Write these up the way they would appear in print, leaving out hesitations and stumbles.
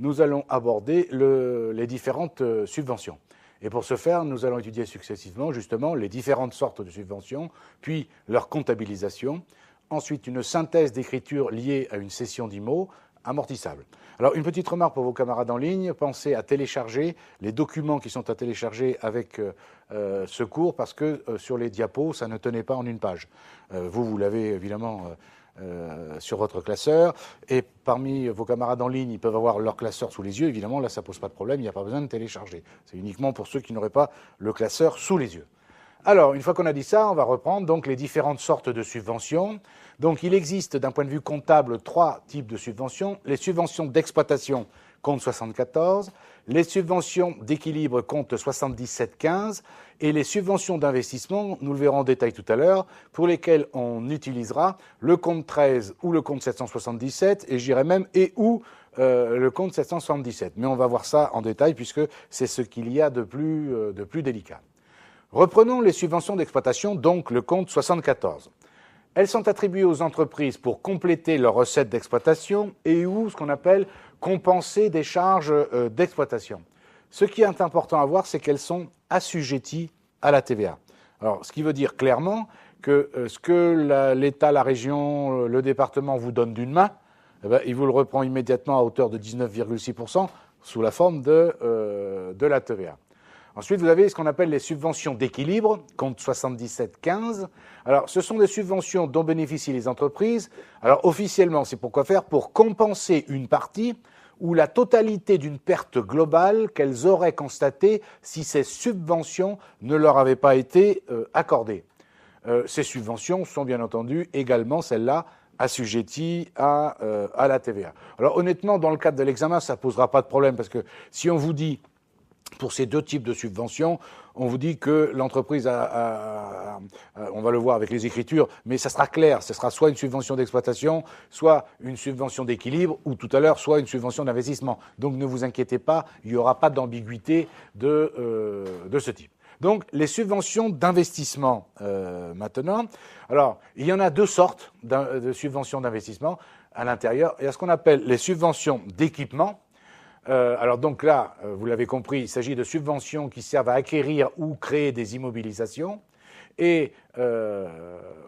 nous allons aborder les différentes subventions. Et pour ce faire, nous allons étudier successivement justement les différentes sortes de subventions, puis leur comptabilisation, ensuite une synthèse d'écriture liée à une cession d'IMO amortissable. Alors une petite remarque pour vos camarades en ligne, pensez à télécharger les documents qui sont à télécharger avec ce cours parce que sur les diapos, ça ne tenait pas en une page. Vous l'avez évidemment sur votre classeur, et parmi vos camarades en ligne, ils peuvent avoir leur classeur sous les yeux, évidemment, là ça ne pose pas de problème, il n'y a pas besoin de télécharger. C'est uniquement pour ceux qui n'auraient pas le classeur sous les yeux. Alors, une fois qu'on a dit ça, on va reprendre donc les différentes sortes de subventions. Donc, il existe d'un point de vue comptable 3 types de subventions. Les subventions d'exploitation compte 74, les subventions d'équilibre compte 77,15 et les subventions d'investissement, nous le verrons en détail tout à l'heure, pour lesquelles on utilisera le compte 13 ou le compte 777 et j'irai même ou le compte 777. Mais on va voir ça en détail puisque c'est ce qu'il y a de plus délicat. Reprenons les subventions d'exploitation, donc le compte 74. Elles sont attribuées aux entreprises pour compléter leurs recettes d'exploitation et ou ce qu'on appelle compenser des charges d'exploitation. Ce qui est important à voir, c'est qu'elles sont assujetties à la TVA. Alors, ce qui veut dire clairement que ce que l'État, la région, le département vous donne d'une main, eh bien, il vous le reprend immédiatement à hauteur de 19,6% sous la forme de la TVA. Ensuite, vous avez ce qu'on appelle les subventions d'équilibre, compte 77,15. Alors, ce sont des subventions dont bénéficient les entreprises. Alors, officiellement, c'est pour quoi faire? Pour compenser une partie ou la totalité d'une perte globale qu'elles auraient constatée si ces subventions ne leur avaient pas été accordées. Ces subventions sont bien entendu également celles-là assujetties à la TVA. Alors, honnêtement, dans le cadre de l'examen, ça ne posera pas de problème parce que si on vous dit pour ces deux types de subventions, on vous dit que l'entreprise on va le voir avec les écritures, mais ça sera clair, ce sera soit une subvention d'exploitation, soit une subvention d'équilibre, ou tout à l'heure, soit une subvention d'investissement. Donc ne vous inquiétez pas, il n'y aura pas d'ambiguïté de ce type. Donc les subventions d'investissement maintenant. Alors, il y en a deux sortes de subventions d'investissement à l'intérieur. Il y a ce qu'on appelle les subventions d'équipement. Alors donc là, vous l'avez compris, il s'agit de subventions qui servent à acquérir ou créer des immobilisations. Et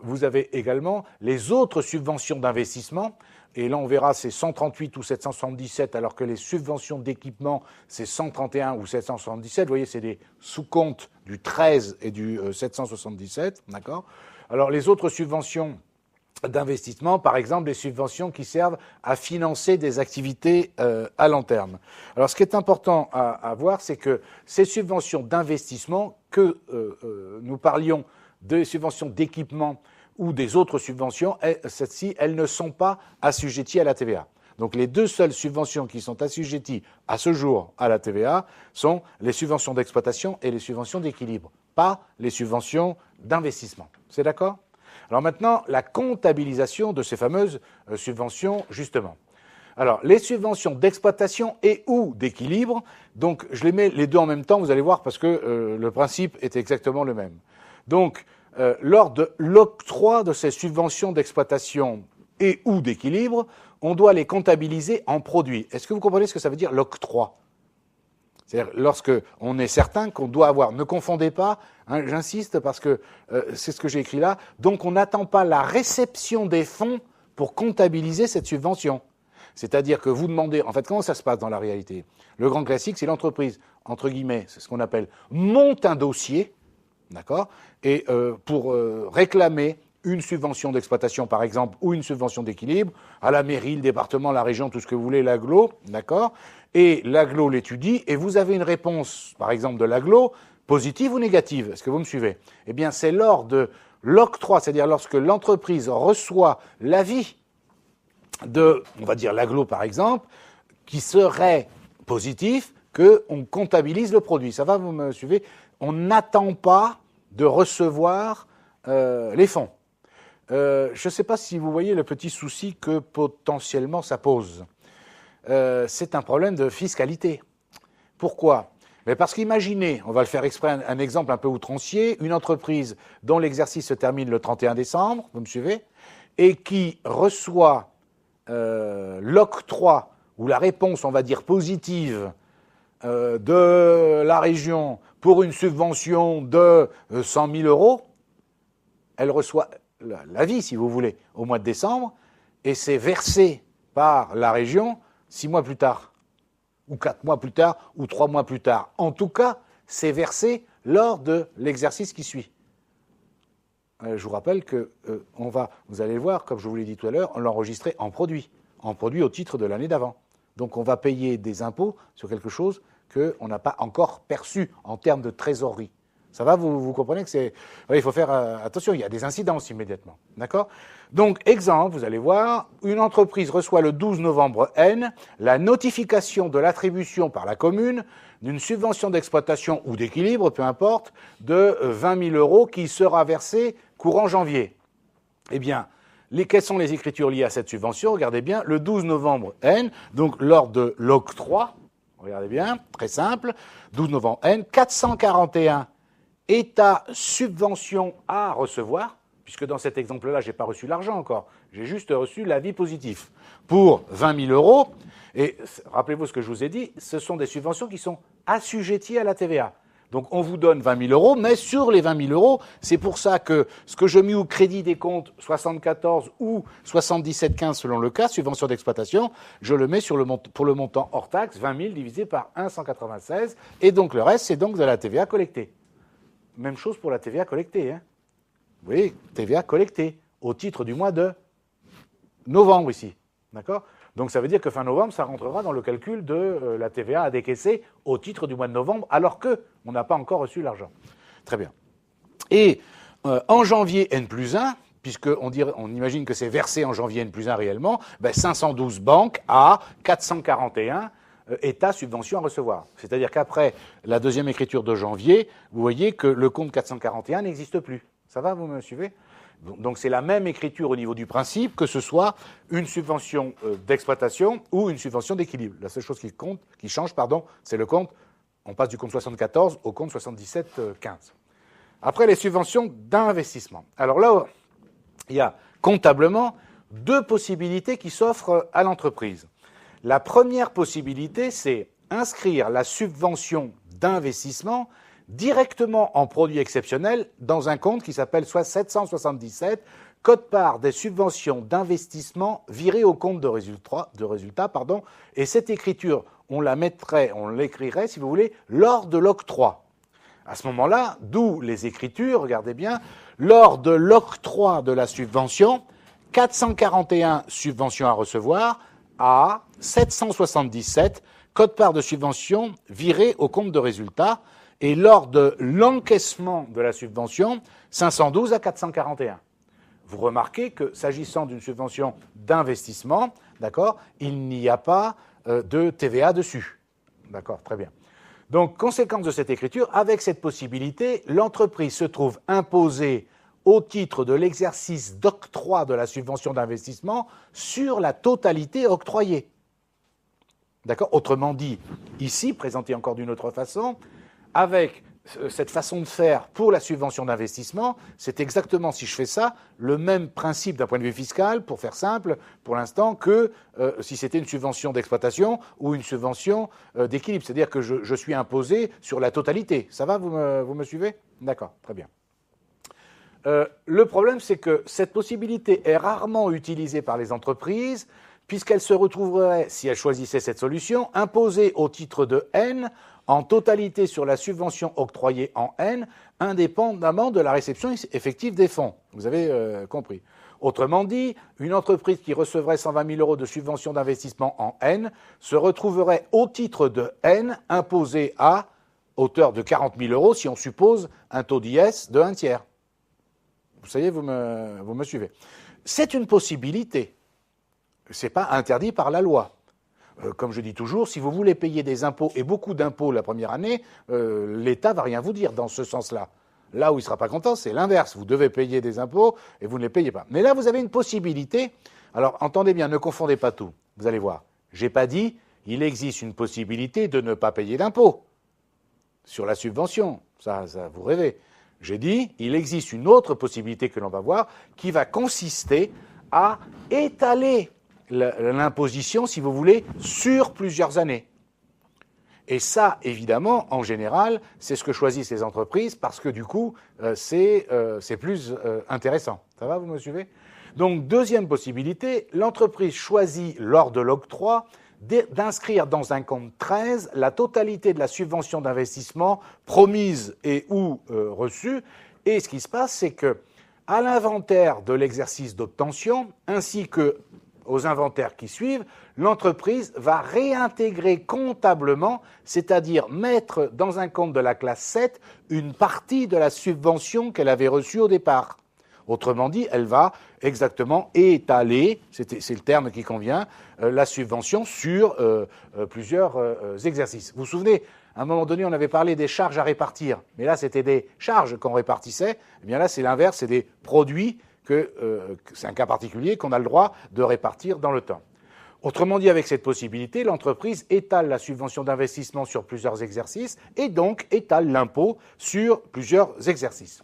vous avez également les autres subventions d'investissement. Et là, on verra, c'est 138 ou 777, alors que les subventions d'équipement, c'est 131 ou 777. Vous voyez, c'est des sous-comptes du 13 et du 777, d'accord ? Alors, les autres subventions d'investissement, par exemple des subventions qui servent à financer des activités à long terme. Alors ce qui est important à voir, c'est que ces subventions d'investissement, que nous parlions des subventions d'équipement ou des autres subventions, celles-ci, elles ne sont pas assujetties à la TVA. Donc les deux seules subventions qui sont assujetties à ce jour à la TVA sont les subventions d'exploitation et les subventions d'équilibre, pas les subventions d'investissement. C'est d'accord ? Alors maintenant, la comptabilisation de ces fameuses subventions, justement. Alors, les subventions d'exploitation et ou d'équilibre, donc je les mets les deux en même temps, vous allez voir, parce que le principe est exactement le même. Donc, lors de l'octroi de ces subventions d'exploitation et ou d'équilibre, on doit les comptabiliser en produits. Est-ce que vous comprenez ce que ça veut dire l'octroi ? C'est-à-dire lorsque on est certain qu'on doit avoir, ne confondez pas, hein, j'insiste parce que c'est ce que j'ai écrit là, donc on n'attend pas la réception des fonds pour comptabiliser cette subvention. C'est-à-dire que vous demandez, en fait, comment ça se passe dans la réalité ? Le grand classique, c'est l'entreprise, entre guillemets, c'est ce qu'on appelle monte un dossier, d'accord ? Et pour réclamer une subvention d'exploitation, par exemple, ou une subvention d'équilibre, à la mairie, le département, la région, tout ce que vous voulez, l'agglo, d'accord ? Et l'agglo l'étudie, et vous avez une réponse, par exemple, de l'agglo, positive ou négative. Est-ce que vous me suivez ? Eh bien, c'est lors de l'octroi, c'est-à-dire lorsque l'entreprise reçoit l'avis de, on va dire l'agglo, par exemple, qui serait positif, qu'on comptabilise le produit. Ça va, vous me suivez ? On n'attend pas de recevoir les fonds. Je ne sais pas si vous voyez le petit souci que potentiellement ça pose. C'est un problème de fiscalité. Pourquoi ? Mais parce qu'imaginez, on va le faire exprès, un exemple un peu outrancier, une entreprise dont l'exercice se termine le 31 décembre, vous me suivez, et qui reçoit l'octroi ou la réponse, on va dire, positive de la région pour une subvention de 100 000 euros, elle reçoit l'avis, si vous voulez, au mois de décembre, et c'est versé par la région 6 mois plus tard, ou 4 mois plus tard, ou 3 mois plus tard. En tout cas, c'est versé lors de l'exercice qui suit. Je vous rappelle que vous allez voir, comme je vous l'ai dit tout à l'heure, on l'enregistrait en produit au titre de l'année d'avant. Donc on va payer des impôts sur quelque chose qu'on n'a pas encore perçu en termes de trésorerie. Ça va, vous comprenez que c'est... Oui, il faut faire attention, il y a des incidences immédiatement. D'accord ? Donc, exemple, vous allez voir, une entreprise reçoit le 12 novembre N la notification de l'attribution par la commune d'une subvention d'exploitation ou d'équilibre, peu importe, de 20 000 euros qui sera versée courant janvier. Eh bien, quelles sont les écritures liées à cette subvention? Regardez bien, le 12 novembre N, donc lors de l'octroi, regardez bien, très simple, 12 novembre N, 441 État subvention à recevoir, puisque dans cet exemple-là, je n'ai pas reçu l'argent encore, j'ai juste reçu l'avis positif, pour 20 000 euros. Et rappelez-vous ce que je vous ai dit, ce sont des subventions qui sont assujetties à la TVA. Donc on vous donne 20 000 euros, mais sur les 20 000 euros, c'est pour ça que ce que je mets au crédit des comptes 74 ou 77,15 selon le cas, subvention d'exploitation, je le mets pour le montant hors taxe, 20 000 divisé par 1,196, et donc le reste, c'est donc de la TVA collectée. Même chose pour la TVA collectée. Hein. Vous voyez, TVA collectée, au titre du mois de novembre ici. D'accord ? Donc ça veut dire que fin novembre, ça rentrera dans le calcul de la TVA à décaisser au titre du mois de novembre, alors qu'on n'a pas encore reçu l'argent. Très bien. Et en janvier N+1, puisqu'on imagine que c'est versé en janvier N+1 réellement, 512 banques à 441 État subvention à recevoir. C'est-à-dire qu'après la deuxième écriture de janvier, vous voyez que le compte 441 n'existe plus. Ça va, vous me suivez ? Donc c'est la même écriture au niveau du principe, que ce soit une subvention d'exploitation ou une subvention d'équilibre. La seule chose qui change, c'est le compte. On passe du compte 74 au compte 77,15. Après, les subventions d'investissement. Alors là, il y a comptablement deux possibilités qui s'offrent à l'entreprise. La première possibilité, c'est inscrire la subvention d'investissement directement en produit exceptionnel dans un compte qui s'appelle 777, quote-part des subventions d'investissement virées au compte de résultat, et cette écriture, on l'écrirait, si vous voulez, lors de l'octroi. À ce moment-là, d'où les écritures, regardez bien, lors de l'octroi de la subvention, 441 subventions à recevoir, à 777, quote-part de subvention virée au compte de résultat, et lors de l'encaissement de la subvention, 512 à 441. Vous remarquez que s'agissant d'une subvention d'investissement, d'accord, il n'y a pas de TVA dessus. D'accord, très bien. Donc, conséquence de cette écriture, avec cette possibilité, l'entreprise se trouve imposée au titre de l'exercice d'octroi de la subvention d'investissement sur la totalité octroyée. D'accord ? Autrement dit, ici, présenté encore d'une autre façon, avec cette façon de faire pour la subvention d'investissement, c'est exactement, si je fais ça, le même principe d'un point de vue fiscal, pour faire simple, pour l'instant, que si c'était une subvention d'exploitation ou une subvention d'équilibre. C'est-à-dire que je suis imposé sur la totalité. Ça va, vous me suivez ? D'accord, très bien. Le problème, c'est que cette possibilité est rarement utilisée par les entreprises, puisqu'elles se retrouveraient, si elles choisissaient cette solution, imposées au titre de N, en totalité sur la subvention octroyée en N, indépendamment de la réception effective des fonds. Vous avez compris. Autrement dit, une entreprise qui recevrait 120 000 euros de subvention d'investissement en N se retrouverait au titre de N imposée à hauteur de 40 000 euros si on suppose un taux d'IS de 1/3. Vous savez, vous me suivez. C'est une possibilité. Ce n'est pas interdit par la loi. Comme je dis toujours, si vous voulez payer des impôts, et beaucoup d'impôts la première année, l'État ne va rien vous dire dans ce sens-là. Là où il ne sera pas content, c'est l'inverse. Vous devez payer des impôts et vous ne les payez pas. Mais là, vous avez une possibilité. Alors, entendez bien, ne confondez pas tout. Vous allez voir. Je n'ai pas dit il existe une possibilité de ne pas payer d'impôts sur la subvention. Ça, vous rêvez. J'ai dit il existe une autre possibilité que l'on va voir qui va consister à étaler l'imposition, si vous voulez, sur plusieurs années. Et ça, évidemment, en général, c'est ce que choisissent les entreprises parce que du coup, c'est plus intéressant. Ça va, vous me suivez? Donc, deuxième possibilité, l'entreprise choisit lors de l'octroi d'inscrire dans un compte 13 la totalité de la subvention d'investissement promise et ou reçue. Et ce qui se passe, c'est que à l'inventaire de l'exercice d'obtention, ainsi que aux inventaires qui suivent, l'entreprise va réintégrer comptablement, c'est-à-dire mettre dans un compte de la classe 7 une partie de la subvention qu'elle avait reçue au départ. Autrement dit, elle va exactement étaler, c'est le terme qui convient, la subvention sur plusieurs exercices. Vous vous souvenez, à un moment donné, on avait parlé des charges à répartir, mais là, c'était des charges qu'on répartissait. Eh bien là, c'est l'inverse, c'est des produits c'est un cas particulier qu'on a le droit de répartir dans le temps. Autrement dit, avec cette possibilité, l'entreprise étale la subvention d'investissement sur plusieurs exercices et donc étale l'impôt sur plusieurs exercices.